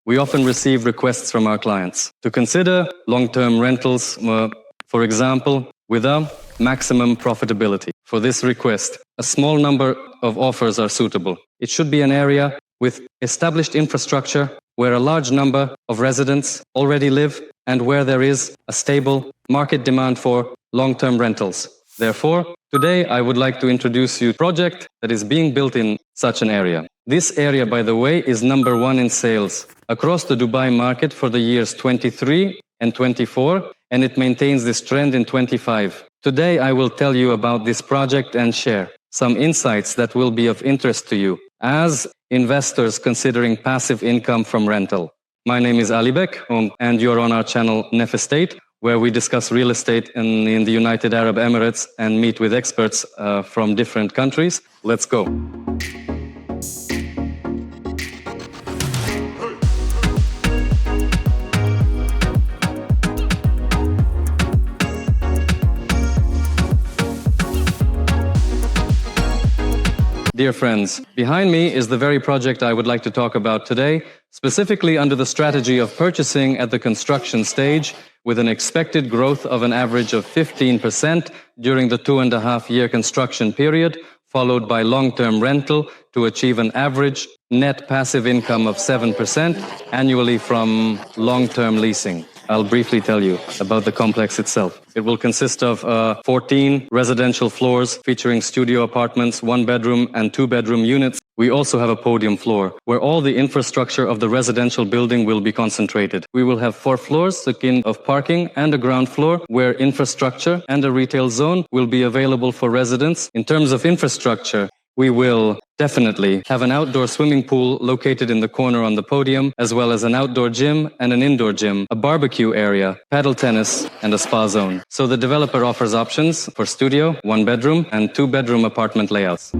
we often receive requests from our clients to consider long-term rentals, for example, with a maximum profitability. For this request, a small number of offers are suitable. It should be an area with established infrastructure where a large number of residents already live and where there is a stable market demand for long-term rentals. Therefore, today I would like to introduce you to a project that is being built in such an area. This area, by the way, is number 1 in sales across the Dubai market for the years 23 and 24, and it maintains this trend in 25. Today I will tell you about this project and share some insights that will be of interest to you as investors considering passive income from rental. My name is Alibek, and you're on our channel Nevestate, where we discuss real estate in the United Arab Emirates and meet with experts from different countries. Let's go. Dear friends, behind me is the very project I would like to talk about today, specifically under the strategy of purchasing at the construction stage with an expected growth of an average of 15% during the 2.5-year construction period, followed by long-term rental to achieve an average net passive income of 7% annually from long-term leasing. I'll briefly tell you about the complex itself. It will consist of 14 residential floors featuring studio apartments, 1-bedroom and 2-bedroom units. We also have a podium floor where all the infrastructure of the residential building will be concentrated. We will have 4 floors of parking and a ground floor where infrastructure and a retail zone will be available for residents. In terms of infrastructure, we will definitely have an outdoor swimming pool located in the corner on the podium, as well as an outdoor gym and an indoor gym, a barbecue area, paddle tennis, and a spa zone. So the developer offers options for studio, 1-bedroom, and 2-bedroom apartment layouts.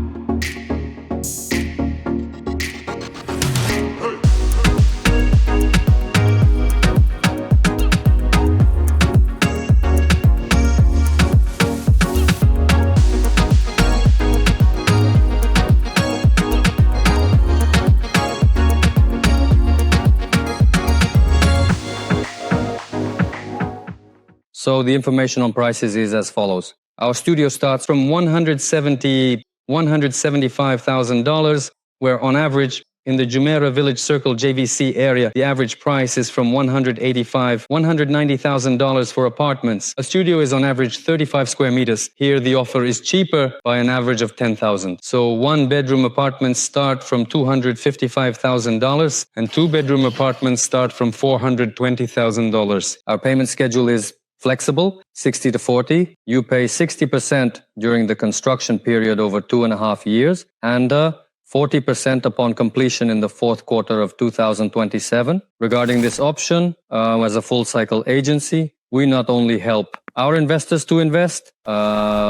So the information on prices is as follows. Our studio starts from $175,000, where on average in the Jumeirah Village Circle JVC area, the average price is from $190,000 for apartments. A studio is on average 35 square meters. Here the offer is cheaper by an average of $10,000. So 1-bedroom apartments start from $255,000 and 2-bedroom apartments start from $420,000. Our payment schedule is flexible, 60-40. You pay 60% during the construction period over 2.5 years and 40% upon completion in the 4th quarter of 2027. Regarding this option, as a full-cycle agency, we not only help our investors to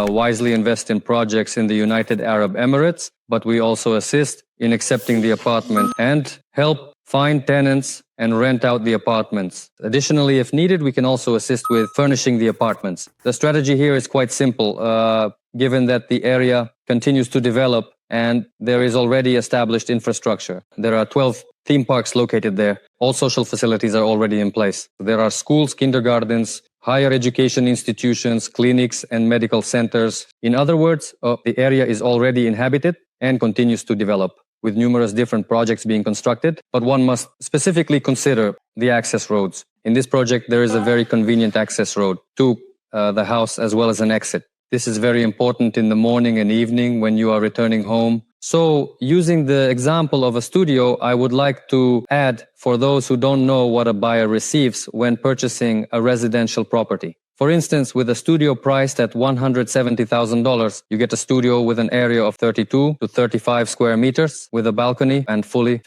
wisely invest in projects in the United Arab Emirates, but we also assist in accepting the apartment and help find tenants and rent out the apartments. Additionally, if needed, we can also assist with furnishing the apartments. The strategy here is quite simple, given that the area continues to develop and there is already established infrastructure. There are 12 theme parks located there. All social facilities are already in place. There are schools, kindergartens, higher education institutions, clinics, and medical centers. In other words, the area is already inhabited and continues to develop, with numerous different projects being constructed, but one must specifically consider the access roads. In this project, there is a very convenient access road to the house as well as an exit. This is very important in the morning and evening when you are returning home. So, using the example of a studio, I would like to add for those who don't know what a buyer receives when purchasing a residential property. For instance, with a studio priced at $170,000, you get a studio with an area of 32 to 35 square meters with a balcony and fully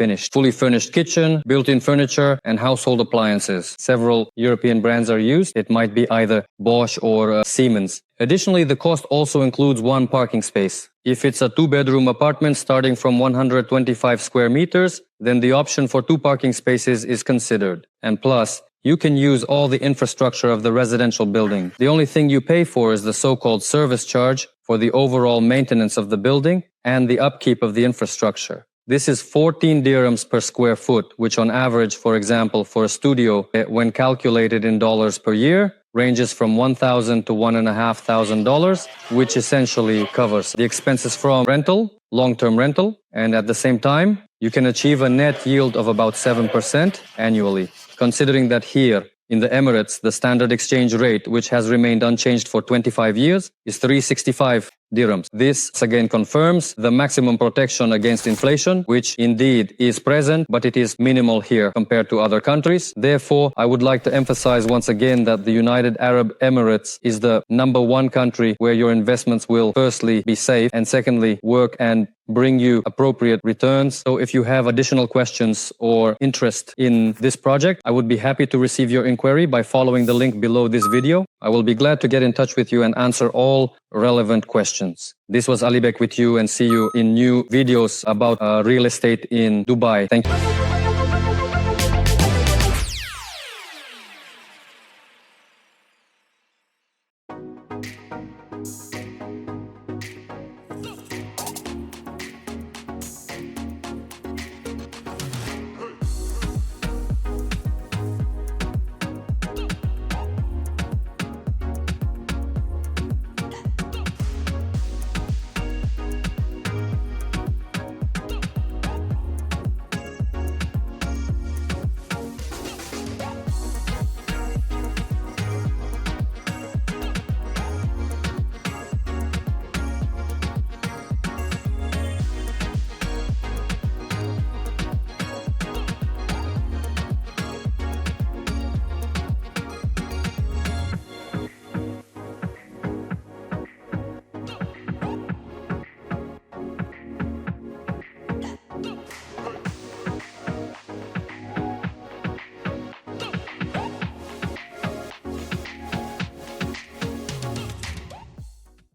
furnished kitchen, built-in furniture and household appliances. Several European brands are used. It might be either Bosch or Siemens. Additionally, the cost also includes 1 parking space. If it's a 2-bedroom apartment starting from 125 square meters, then the option for 2 parking spaces is considered. And plus, you can use all the infrastructure of the residential building. The only thing you pay for is the so-called service charge for the overall maintenance of the building and the upkeep of the infrastructure. This is 14 dirhams per square foot, which on average, for example, for a studio, when calculated in dollars per year, ranges from $1,000 to $1,500, which essentially covers the expenses from rental, long-term rental, and at the same time, you can achieve a net yield of about 7% annually. Considering that here in the Emirates, the standard exchange rate, which has remained unchanged for 25 years, is 365 dirhams. This again confirms the maximum protection against inflation, which indeed is present, but it is minimal here compared to other countries. Therefore, I would like to emphasize once again that the United Arab Emirates is the #1 country where your investments will firstly be safe and secondly work and bring you appropriate returns. So if you have additional questions or interest in this project, I would be happy to receive your inquiry by following the link below this video. I will be glad to get in touch with you and answer all relevant questions. This was Alibek with you, and see you in new videos about real estate in Dubai. Thank you.